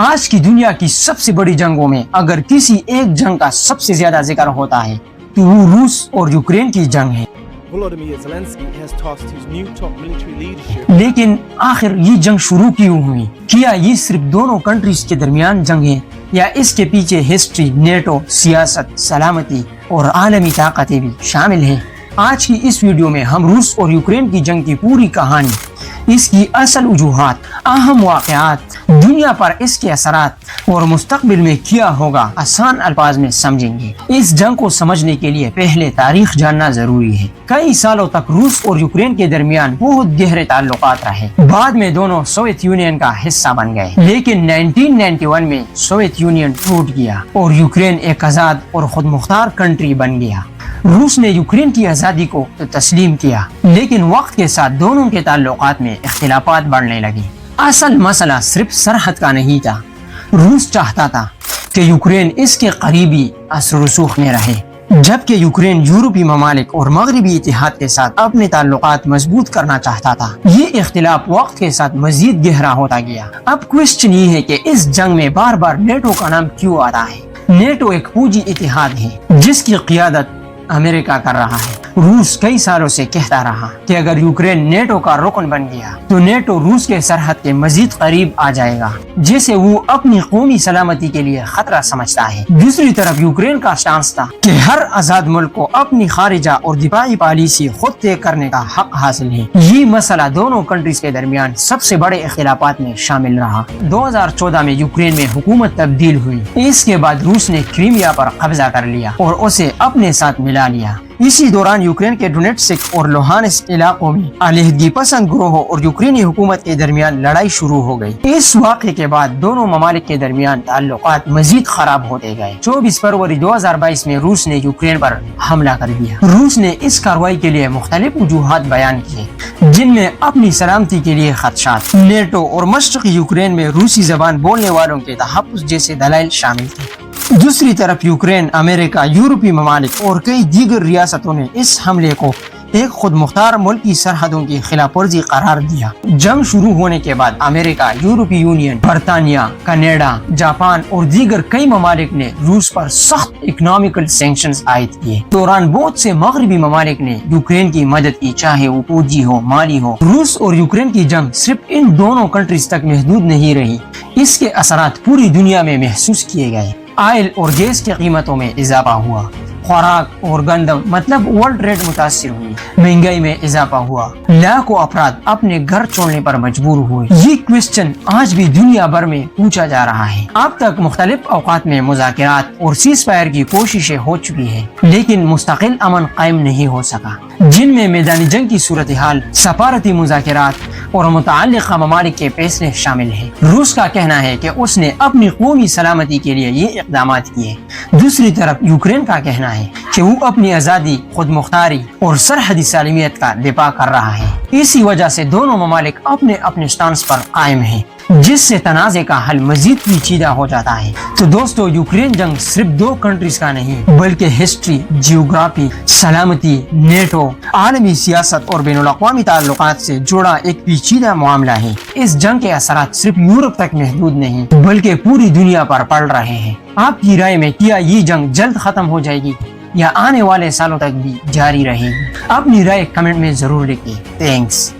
آج کی دنیا کی سب سے بڑی جنگوں میں اگر کسی ایک جنگ کا سب سے زیادہ ذکر ہوتا ہے تو وہ روس اور یوکرین کی جنگ ہے۔ Volodymyr Zelensky has tasked his new top military leadership. لیکن آخر یہ جنگ شروع کیوں ہوئی؟ کیا یہ صرف دونوں کنٹریز کے درمیان جنگ ہے یا اس کے پیچھے ہسٹری، نیٹو، سیاست، سلامتی اور عالمی طاقتیں بھی شامل ہیں؟ آج کی اس ویڈیو میں ہم روس اور یوکرین کی جنگ کی پوری کہانی، اس کی اصل وجوہات، اہم واقعات، دنیا پر اس کے اثرات اور مستقبل میں کیا ہوگا آسان الفاظ میں سمجھیں گے۔ اس جنگ کو سمجھنے کے لیے پہلے تاریخ جاننا ضروری ہے۔ کئی سالوں تک روس اور یوکرین کے درمیان بہت گہرے تعلقات رہے، بعد میں دونوں سوویت یونین کا حصہ بن گئے، لیکن 1991 میں سوویت یونین ٹوٹ گیا اور یوکرین ایک آزاد اور خود مختار کنٹری بن گیا۔ روس نے یوکرین کی آزادی کو تو تسلیم کیا، لیکن وقت کے ساتھ دونوں کے تعلقات میں اختلافات بڑھنے لگے۔ اصل مسئلہ صرف سرحد کا نہیں تھا۔ روس چاہتا تھا کہ یوکرین اس کے قریبی اثر و رسوخ میں رہے، جبکہ یوکرین یورپی ممالک اور مغربی اتحاد کے ساتھ اپنے تعلقات مضبوط کرنا چاہتا تھا۔ یہ اختلاف وقت کے ساتھ مزید گہرا ہوتا گیا۔ اب کوشچن یہ ہے کہ اس جنگ میں بار بار نیٹو کا نام کیوں آتا ہے؟ نیٹو ایک فوجی اتحاد ہے جس کی قیادت امریکہ کر رہا ہے۔ روس کئی سالوں سے کہتا رہا کہ اگر یوکرین نیٹو کا رکن بن گیا تو نیٹو روس کے سرحد کے مزید قریب آ جائے گا، جسے وہ اپنی قومی سلامتی کے لیے خطرہ سمجھتا ہے۔ دوسری طرف یوکرین کا سٹانس تھا کہ ہر آزاد ملک کو اپنی خارجہ اور دفاعی پالیسی خود طے کرنے کا حق حاصل ہے۔ یہ مسئلہ دونوں کنٹریز کے درمیان سب سے بڑے اختلافات میں شامل رہا۔ 2014 میں یوکرین میں حکومت تبدیل ہوئی۔ اس کے بعد روس نے کرائمیا پر قبضہ کر لیا اور اسے اپنے ساتھ ملا لیا۔ اسی دوران یوکرین کے ڈونیٹسک اور لوہانسک علاقوں میں علیحدگی پسند گروہوں اور یوکرینی حکومت کے درمیان لڑائی شروع ہو گئی۔ اس واقعے کے بعد دونوں ممالک کے درمیان تعلقات مزید خراب ہوتے گئے۔ 24 فروری 2022 میں روس نے یوکرین پر حملہ کر دیا۔ روس نے اس کارروائی کے لیے مختلف وجوہات بیان کیے، جن میں اپنی سلامتی کے لیے خدشات، نیٹو اور مشرقی یوکرین میں روسی زبان بولنے والوں کے تحفظ جیسے دلائل شامل تھے۔ دوسری طرف یوکرین، امریکہ، یورپی ممالک اور کئی دیگر ریاستوں نے اس حملے کو ایک خود مختار ملک کی سرحدوں کی خلاف ورزی قرار دیا۔ جنگ شروع ہونے کے بعد امریکہ، یورپی یونین، برطانیہ، کینیڈا، جاپان اور دیگر کئی ممالک نے روس پر سخت اکنامیکل سینکشنز عائد کیے۔ دوران بہت سے مغربی ممالک نے یوکرین کی مدد کی، چاہے وہ فوجی ہو، مالی ہو۔ روس اور یوکرین کی جنگ صرف ان دونوں کنٹریز تک محدود نہیں رہی، اس کے اثرات پوری دنیا میں محسوس کیے گئے۔ آئل اور گیس کی قیمتوں میں اضافہ ہوا، خوراک اور گندم مطلب ورلڈ ریٹ متاثر ہوئی، مہنگائی میں اضافہ ہوا، لاکھوں افراد اپنے گھر چھوڑنے پر مجبور ہوئے۔ یہ کوشچن آج بھی دنیا بھر میں پوچھا جا رہا ہے۔ اب تک مختلف اوقات میں مذاکرات اور سیز فائر کی کوششیں ہو چکی ہیں، لیکن مستقل امن قائم نہیں ہو سکا، جن میں میدانی جنگ کی صورتحال، سفارتی مذاکرات اور متعلقہ ممالک کے فیصلے شامل ہیں۔ روس کا کہنا ہے کہ اس نے اپنی قومی سلامتی کے لیے یہ اقدامات کیے۔ دوسری طرف یوکرین کا کہنا ہے کہ وہ اپنی آزادی، خود مختاری اور سرحدی سالمیت کا دفاع کر رہا ہے۔ اسی وجہ سے دونوں ممالک اپنے اپنے سٹانس پر قائم ہیں، جس سے تنازع کا حل مزید پیچیدہ ہو جاتا ہے۔ تو دوستو، یوکرین جنگ صرف دو کنٹریز کا نہیں بلکہ ہسٹری، جیوگرافی، سلامتی، نیٹو، عالمی سیاست اور بین الاقوامی تعلقات سے جڑا ایک پیچیدہ معاملہ ہے۔ اس جنگ کے اثرات صرف یورپ تک محدود نہیں بلکہ پوری دنیا پر پڑ رہے ہیں۔ آپ کی رائے میں کیا یہ جنگ جلد ختم ہو جائے گی یا آنے والے سالوں تک بھی جاری رہے گی؟ اپنی رائے کمنٹ میں ضرور لکھیں۔ تھینکس۔